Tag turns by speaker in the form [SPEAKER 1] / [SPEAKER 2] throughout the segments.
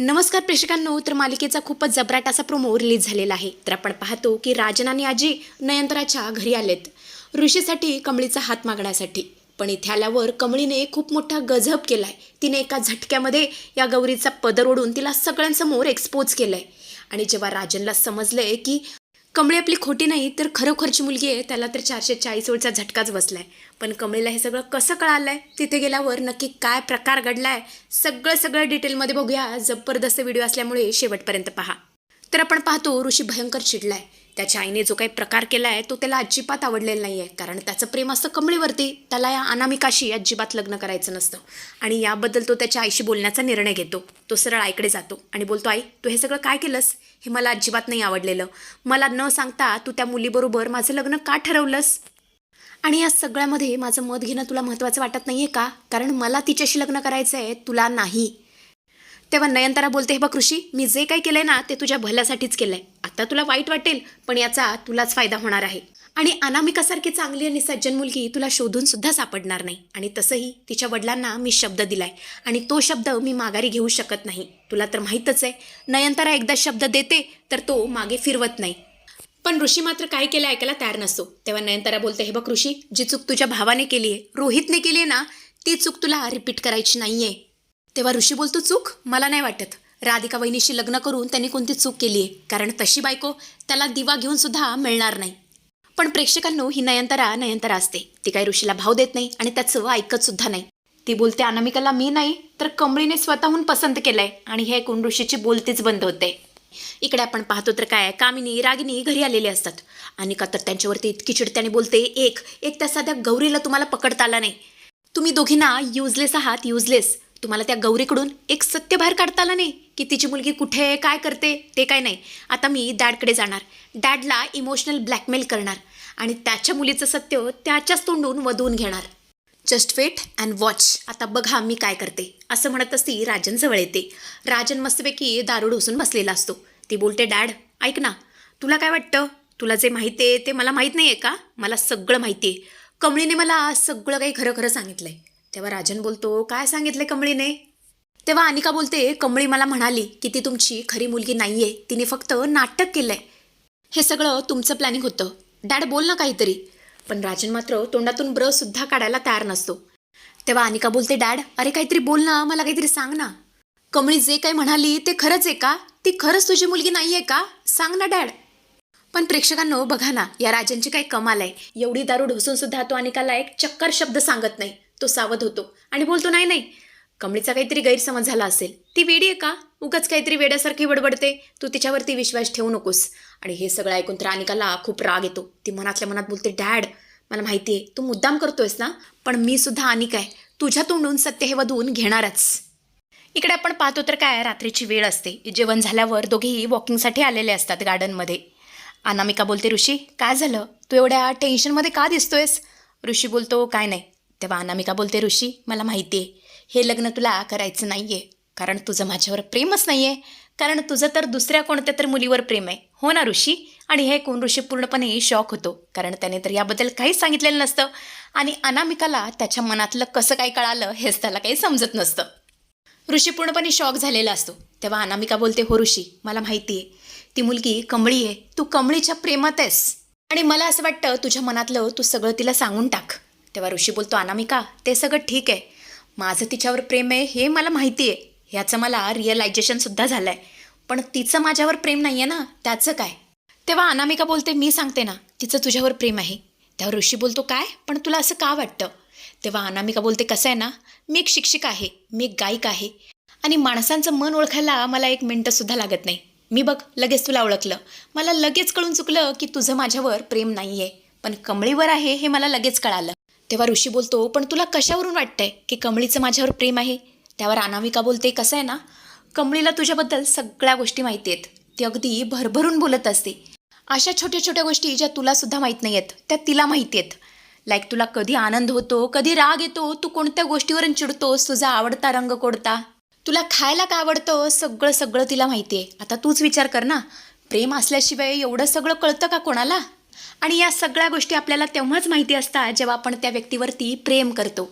[SPEAKER 1] नमस्कार प्रेक्षकांनो, तर मालिकेचा खूपच जबराट असा प्रोमो रिलीज झालेला आहे. तर आपण पाहतो की राजन आणि आजी नयनताराच्या घरी आलेत ऋषीसाठी कमळीचा हात मागण्यासाठी. पण इथे आल्यावर कमळीने खूप मोठा गजब केलाय. तिने एका झटक्यामध्ये या गौरीचा पदर ओढून तिला सगळ्यांसमोर एक्सपोज केलंय. आणि जेव्हा राजनला समजलंय की कमळी आपली खोटी नाही तर खरोखरची मुलगी आहे, त्याला तर 440 वेळचा झटकाच बसलाय. पण कमळीला हे सगळं कसं कळालंय, तिथे गेल्यावर नक्की काय प्रकार घडलाय, सगळं डिटेलमध्ये बघूया. जबरदस्त व्हिडिओ असल्यामुळे शेवटपर्यंत पहा. तर आपण पाहतो ऋषी भयंकर चिडलाय. त्याच्या आईने जो काही प्रकार केलाय तो त्याला अजिबात आवडलेला नाहीये. कारण त्याचं प्रेम असतं कमळीवरती, त्याला या अनामिकाशी अजिबात लग्न करायचं नसतं. आणि याबद्दल तो त्याच्या आईशी बोलण्याचा निर्णय घेतो. तो सरळ आईकडे जातो आणि बोलतो, आई तू हे सगळं काय केलंस, हे मला अजिबात नाही आवडलेलं. मला न सांगता तू त्या मुलीबरोबर माझं लग्न का ठरवलंस? आणि या सगळ्यामध्ये माझं मत घेणं तुला महत्त्वाचं वाटत नाहीये का? कारण मला तिच्याशी लग्न करायचं आहे, तुला नाही. तेव्हा नयनतारा बोलते, हे बघ ऋषी, मी जे काही केलंय ना ते तुझ्या भल्यासाठीच केलंय. आता तुला वाईट वाटेल पण याचा तुलाच फायदा होणार आहे. आणि अनामिकासारखी चांगली आणि सज्जन मुलगी तुला शोधून सुद्धा सापडणार नाही. आणि तसंही तिच्या वडिलांना मी शब्द दिलाय आणि तो शब्द मी माघारी घेऊ शकत नाही. तुला तर माहीतच आहे, नयनतारा एकदा शब्द देते तर तो मागे फिरवत नाही. पण ऋषी मात्र काय केलं ऐकायला तयार नसतो. तेव्हा नयनतारा बोलते, हे बघ ऋषी, जी चूक तुझ्या भावाने केली आहे, रोहितने केली आहे ना, ती चूक तुला रिपीट करायची नाहीये. तेव्हा ऋषी बोलतो, चूक? मला नाही वाटत. राधिका वहिनीशी लग्न करून त्यांनी कोणती चूक केली आहे, कारण तशी बायको त्याला दिवा घेऊन सुद्धा मिळणार नाही. पण प्रेक्षकांनो, ही नयनतारा असते. ती काही ऋषीला भाव देत नाही आणि त्याचं ऐकत सुद्धा नाही. ती बोलते, अनामिकाला मी नाही तर कमळीने स्वतःहून पसंत केलंय. आणि हे ऐकून ऋषीची बोलतीच बंद होते. इकडे आपण पाहतो तर काय, कामिनी रागिनी घरी आलेले असतात. अनिका तर त्यांच्यावरती इतकी चिडत्याने बोलते, एक त्या साध्या गौरीला तुम्हाला पकडता आला नाही. तुम्ही दोघींना युजलेस आहात, युजलेस. तुम्हाला त्या गौरीकडून एक सत्य बाहेर काढता आलं नाही की तिची मुलगी कुठे आहे, काय करते, ते काय नाही. आता मी डॅडकडे जाणार, डॅडला इमोशनल ब्लॅकमेल करणार आणि त्याच्या मुलीचं सत्य त्याच्याच तोंडून वधवून घेणार. जस्ट वेट अँड वॉच, आता बघा मी काय करते, असं म्हणत असती राजन जवळ येते. राजन मस्तपैकी दारू ढोसून बसलेला असतो. ती बोलते, डॅड ऐक ना, तुला काय वाटतं, तुला जे माहिती आहे ते मला माहीत नाही आहे का? मला सगळं माहिती आहे. कमळीने मला सगळं काही खरं सांगितलंय. तेव्हा राजन बोलतो, काय सांगितलंय कमळीने? तेव्हा अनिका बोलते, कमळी मला म्हणाली की ती तुमची खरी मुलगी नाहीये, तिने फक्त नाटक केलंय. हे सगळं तुमचं प्लॅनिंग होतं. डॅड बोल ना काहीतरी. पण राजन मात्र तोंडातून ब्र सुद्धा काढायला तयार नसतो. तेव्हा अनिका बोलते, डॅड अरे काहीतरी बोल ना, मला काहीतरी सांग ना. कमळी जे काही म्हणाली ते खरंच आहे का? ती खरंच तुझी मुलगी नाहीये का? सांग ना डॅड. पण प्रेक्षकांनो बघा ना, या राजनची काही कमाल आहे. एवढी दारू ढोसून सुद्धा तो अनिकाला एक चक्कर शब्द सांगत नाही. तो सावध होतो आणि बोलतो, नाही कमळीचा काहीतरी गैरसमज झाला असेल. ती वेडी आहे का? उगाच काहीतरी वेड्यासारखी बडबडते. तू तिच्यावरती विश्वास ठेवू नकोस. आणि हे सगळं ऐकून तर अनिकाला खूप राग येतो. ती मनातल्या मनात बोलते, डॅड मला माहिती आहे तू मुद्दाम करतोयस ना, पण मी सुद्धा अनिका आहे. तुझ्या तोंडून सत्य हे वधवून घेणारच. इकडे आपण पाहतो तर काय, रात्रीची वेळ असते. जेवण झाल्यावर दोघेही वॉकिंगसाठी आलेले असतात गार्डनमध्ये. अनामिका बोलते, ऋषी काय झालं, तू एवढ्या टेन्शनमध्ये का दिसतोयस? ऋषी बोलतो, काय नाही. तेव्हा अनामिका बोलते, ऋषी मला माहिती आहे हे लग्न तुला करायचं नाही आहे, कारण तुझं माझ्यावर प्रेमच नाही आहे. कारण तुझं तर दुसऱ्या कोणत्या तर मुलीवर प्रेम आहे, हो ना ऋषी? आणि हे कोण ऋषी पूर्णपणे शॉक होतो, कारण त्याने तर याबद्दल काहीच सांगितलेलं नसतं. आणि अनामिकाला त्याच्या मनातलं कसं काय कळालं हेच त्याला काही समजत नसतं. ऋषी पूर्णपणे शॉक झालेला असतो. तेव्हा अनामिका बोलते, हो ऋषी मला माहिती आहे ती मुलगी कमळी आहे, तू कमळीच्या प्रेमात आहेस आणि मला असं वाटतं तुझ्या मनातलं तू सगळं तिला सांगून टाक. तेव्हा ऋषी बोलतो, अनामिका ते सगळं ठीक आहे, माझं तिच्यावर प्रेम आहे हे मला माहिती आहे, ह्याचं मला रिअलायझेशनसुद्धा झालं आहे. पण तिचं माझ्यावर प्रेम नाही आहे ना, त्याचं काय? तेव्हा अनामिका बोलते, मी सांगते ना तिचं तुझ्यावर प्रेम आहे. तेव्हा ऋषी बोलतो, काय? पण तुला असं का वाटतं? तेव्हा अनामिका बोलते, कसं आहे ना, मी एक शिक्षिका आहे, मी एक गायिका आहे आणि माणसांचं मन ओळखायला मला 1 मिनिटंसुद्धा लागत नाही. मी बघ लगेच तुला ओळखलं. मला लगेच कळून चुकलं की तुझं माझ्यावर प्रेम नाही आहे, पण कमळीवर आहे हे मला लगेच कळालं. तेव्हा ऋषी बोलतो, पण तुला कशावरून वाटतंय की कमळीचं माझ्यावर प्रेम आहे? त्यावर अनामिका बोलते, कसं आहे ना, कमळीला तुझ्याबद्दल सगळ्या गोष्टी माहिती आहेत. ती अगदी भरभरून बोलत असते. अशा छोट्या गोष्टी ज्या तुला सुद्धा माहीत नाही आहेत त्या तिला माहिती आहेत. लाईक तुला कधी आनंद होतो, कधी राग येतो, तू कोणत्या गोष्टीवरून चिडतोस, तुझा आवडता रंग कोणता, तुला खायला का आवडतं, सगळं तिला माहिती आहे. आता तूच विचार कर ना, प्रेम असल्याशिवाय एवढं सगळं कळतं का कोणाला? आणि या सगळ्या गोष्टी आपल्याला तेव्हाच माहिती असतात जेव्हा आपण त्या व्यक्तीवरती प्रेम करतो.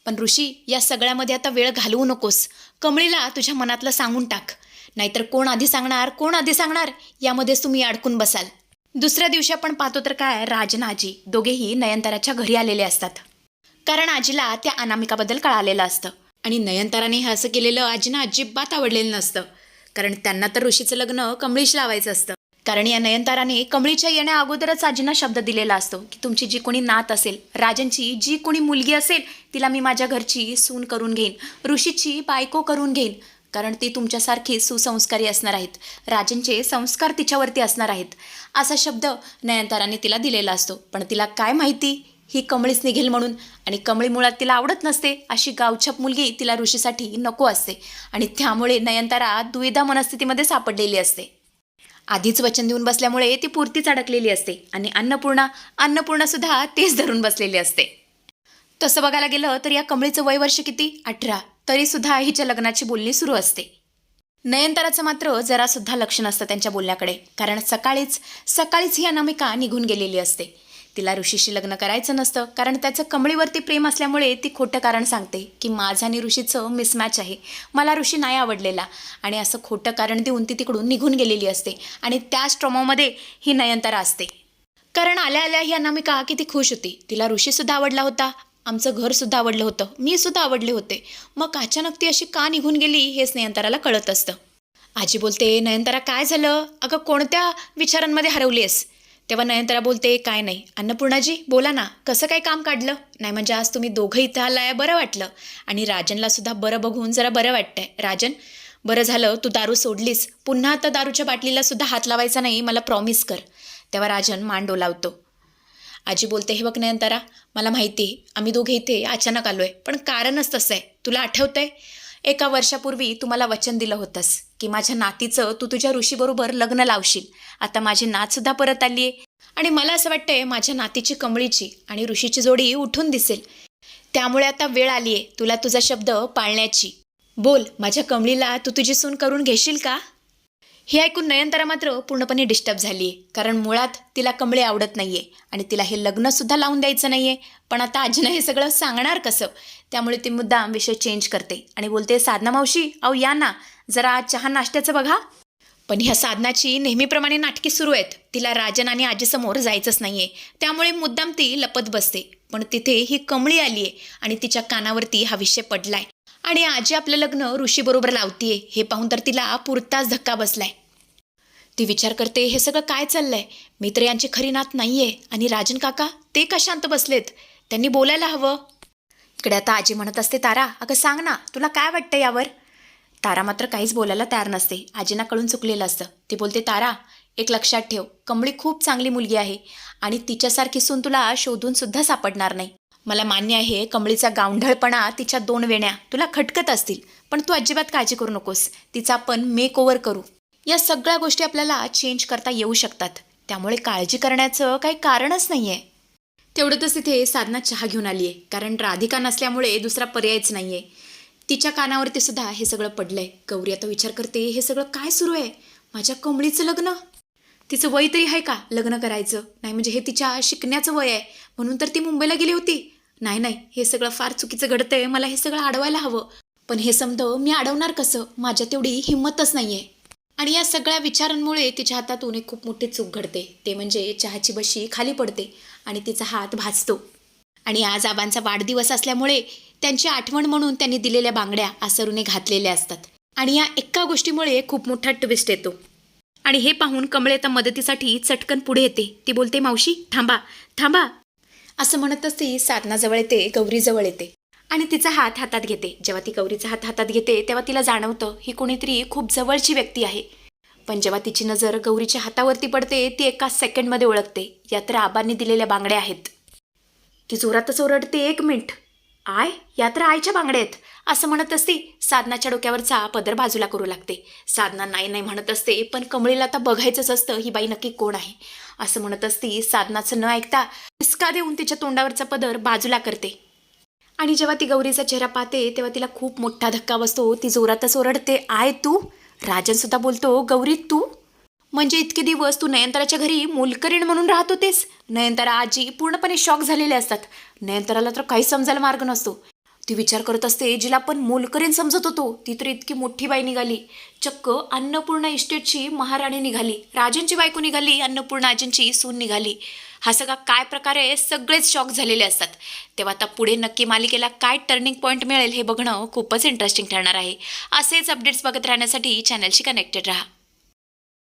[SPEAKER 1] पण ऋषी, या सगळ्यामध्ये आता वेळ घालवू नकोस. कमळीला तुझ्या मनातलं सांगून टाक. नाहीतर कोण आधी सांगणार यामध्येच तुम्ही अडकून बसाल. दुसऱ्या दिवशी आपण पाहतो तर काय, राजन आजी दोघेही नयनताराच्या घरी आलेले असतात. कारण आजीला त्या अनामिकाबद्दल कळालेलं असतं. आणि नयनताराने हे असं केलेलं आजींना अजिबात आवडलेलं नसतं. कारण त्यांना तर ऋषीचं लग्न कमळीशी लावायचं असतं. कारण या नयनताराने कमळीच्या येण्या अगोदरच आजींना शब्द दिलेला असतो की तुमची जी कोणी नात असेल, राजनची जी कोणी मुलगी असेल, तिला मी माझ्या घरची सून करून घेईन, ऋषीची बायको करून घेईन. कारण ती तुमच्यासारखी सुसंस्कारी असणार आहेत, राजनचे संस्कार तिच्यावरती असणार आहेत, असा शब्द नयनताराने तिला दिलेला असतो. पण तिला काय माहिती ही कमळीच निघेल म्हणून. आणि कमळी मुळात तिला आवडत नसते. अशी गावछाप मुलगी तिला ऋषीसाठी नको असते. आणि त्यामुळे नयनतारा दुविधा मनस्थितीमध्ये सापडलेली असते. आधीच वचन देऊन बसल्यामुळे ती पुरतीच अडकलेली असते. आणि अन्नपूर्णा सुद्धा तेच धरून बसलेली असते. तसं बघायला गेलं तर या कमळीचं वय वर्ष किती, 18. तरी सुद्धा हिच्या लग्नाची बोलणी सुरू असते. नयनताराचं मात्र जरासुद्धा लक्ष नसतं त्यांच्या बोलण्याकडे. कारण सकाळीच ही अनामिका निघून गेलेली असते. तिला ऋषीशी लग्न करायचं नसतं. कारण त्याचं कमळीवरती प्रेम असल्यामुळे ती खोटं कारण सांगते की माझं आणि ऋषीचं मिसमॅच आहे, मला ऋषी नाही आवडलेला. आणि असं खोटं कारण देऊन ती तिकडून निघून गेलेली असते. आणि त्याच ट्रॉमामध्ये ही नयनतारा असते. कारण आल्या ही अनामिका किती खुश होती. तिला ऋषीसुद्धा आवडला होता, आमचं घरसुद्धा आवडलं होतं, मी सुद्धा आवडले होते. मग अचानक ती अशी का निघून गेली हेच नयनताराला कळत असतं. आजी बोलते, नयनतारा काय झालं अगं, कोणत्या विचारांमध्ये हरवलीस? तेव्हा नयनतारा बोलते, काय नाही. अन्नपूर्णाजी बोला ना, कसं काय काम काढलं? नाही म्हणजे आज तुम्ही दोघं इथं आलाय, बरं वाटलं. आणि राजनला सुद्धा बरं बघून जरा बरं वाटतंय. राजन, बरं झालं तू दारू सोडलीस. पुन्हा आता दारूच्या बाटलीला सुद्धा हात लावायचा नाही, मला प्रॉमिस कर. तेव्हा राजन मान डोलावतो. आजी बोलते, हे बघ नयनतारा, मला माहिती आहे आम्ही दोघे इथे अचानक आलोय, पण कारणच तसं आहे. तुला आठवतंय 1 वर्षापूर्वी तू मला वचन दिलं होतंस की माझ्या नातीचं तू तुझ्या ऋषीबरोबर लग्न लावशील. आता माझी नातसुद्धा परत आली आहे. आणि मला असं वाटतंय माझ्या नातीची कमळीची आणि ऋषीची जोडी उठून दिसेल. त्यामुळे आता वेळ आली आहे तुला तुझा शब्द पाळण्याची. बोल, माझ्या कमळीला तू तुझी सून करून घेशील का? हे ऐकून नयनतारा मात्र पूर्णपणे डिस्टर्ब झाली आहे. कारण मुळात तिला कमळी आवडत नाही आहे आणि तिला हे लग्नसुद्धा लावून द्यायचं नाही आहे. पण आता आजीनं हे सगळं सांगणार कसं? त्यामुळे ती मुद्दाम विषय चेंज करते आणि बोलते, साधना मावशी, अहो या ना, जरा चहा नाश्त्याचं बघा. पण ह्या साधनाची नेहमीप्रमाणे नाटकी सुरू आहेत. तिला राजन आणि आजीसमोर जायचंच नाही आहे. त्यामुळे मुद्दाम ती लपत बसते. पण तिथे ही कमळी आली आहे आणि तिच्या कानावरती हा विषय पडलाय. आणि आजी आपलं लग्न ऋषीबरोबर लावतीये हे पाहून तर तिला पुरताच धक्का बसलाय. ती विचार करते, हे सगळं काय चाललंय? मी तर यांची खरी नात नाहीये. आणि राजन काका ते का शांत बसलेत? त्यांनी बोलायला हवं. इकडे आता आजी म्हणत असते, तारा अगं सांग ना, तुला काय वाटतं यावर? तारा मात्र काहीच बोलायला तयार नसते. आजींना कळून चुकलेलं असतं. ती बोलते, तारा एक लक्षात ठेव, कमळी खूप चांगली मुलगी आहे आणि तिच्यासारखी सून तुला शोधून सुद्धा सापडणार नाही. मला मान्य आहे कमळीचा गावंढळपणा, तिच्या 2 वेण्या तुला खटकत असतील, पण तू अजिबात काळजी करू नकोस. तिचा आपण मेक ओव्हर करू. या सगळ्या गोष्टी आपल्याला चेंज करता येऊ शकतात. त्यामुळे काळजी करण्याचं काही कारणच नाही आहे. तेवढंच तिथे साधना चहा घेऊन आली आहे. कारण राधिका नसल्यामुळे दुसरा पर्यायच नाही आहे. तिच्या कानावरती सुद्धा हे सगळं पडलंय. गौरी आता विचार करते, हे सगळं काय सुरू आहे? माझ्या कमळीचं लग्न? तिचं वय तरी आहे का लग्न करायचं? नाही म्हणजे हे तिच्या शिकण्याचं वय आहे म्हणून तर ती मुंबईला गेली होती. नाही, हे सगळं फार चुकीचं घडतंय. मला हे सगळं अडवायला हवं. पण हे समज मी अडवणार कसं? माझ्या तेवढी हिंमतच नाही आहे. आणि या सगळ्या विचारांमुळे तिच्या हातातून एक खूप मोठी चूक घडते. ते म्हणजे चहाची बशी खाली पडते आणि तिचा हात भाजतो. आणि आज आबांचा वाढदिवस असल्यामुळे त्यांची आठवण म्हणून त्यांनी दिलेल्या बांगड्या आसरूने घातलेल्या असतात. आणि या एका गोष्टीमुळे खूप मोठा ट्विस्ट येतो. आणि हे पाहून कमळे आता मदतीसाठी चटकन पुढे येते. ती बोलते, मावशी थांबा असं म्हणतच ती साधनाजवळ येते, गौरीजवळ येते आणि तिचा हात हातात घेते. जेव्हा ती गौरीचा हात हातात घेते तेव्हा तिला जाणवतं ही कोणीतरी खूप जवळची व्यक्ती आहे. पण जेव्हा तिची नजर गौरीच्या हातावरती पडते ती एका सेकंडमध्ये ओळखते, या तर आबांनी दिलेल्या बांगड्या आहेत. ती जोरातच ओरडते, 1 मिनिट, या तर आईच्या बांगड्या आहेत असं म्हणत असते. साधनाच्या डोक्यावरचा पदर बाजूला करू लागते. साधना नाही म्हणत असते, पण कमळीला आता बघायचंच असतं ही बाई नक्की कोण आहे असं म्हणत असती. साधनाचं न ऐकता हिसका देऊन तिच्या तोंडावरचा पदर बाजूला करते. आणि जेव्हा ती गौरीचा चेहरा पाहते तेव्हा तिला खूप मोठा धक्का बसतो. ती जोरातच ओरडते, तू? राजन सुद्धा बोलतो, गौरी तू? म्हणजे इतके दिवस तू नयनताराच्या घरी मोलकरीण म्हणून राहत होतेस? नयनतारा आजी पूर्णपणे शॉक झालेले असतात. नयनताराला तर काही समजायला मार्ग नसतो. ती विचार करत असते, जिला पण मोलकरीण समजत होतो ती तर इतकी मोठी बाई निघाली. चक्क अन्नपूर्णा इस्टेटची महाराणी निघाली, राजांची बायको निघाली, अन्नपूर्णा आजींची सून निघाली. हा सगळा काय प्रकार आहे, सगळेच शॉक झालेले असतात. तेव्हा आता पुढे नक्की मालिकेला काय टर्निंग पॉईंट मिळेल हे बघणं खूपच इंटरेस्टिंग ठरणार आहे. असेच अपडेट्स बघत राहण्यासाठी चॅनलशी कनेक्टेड राहा.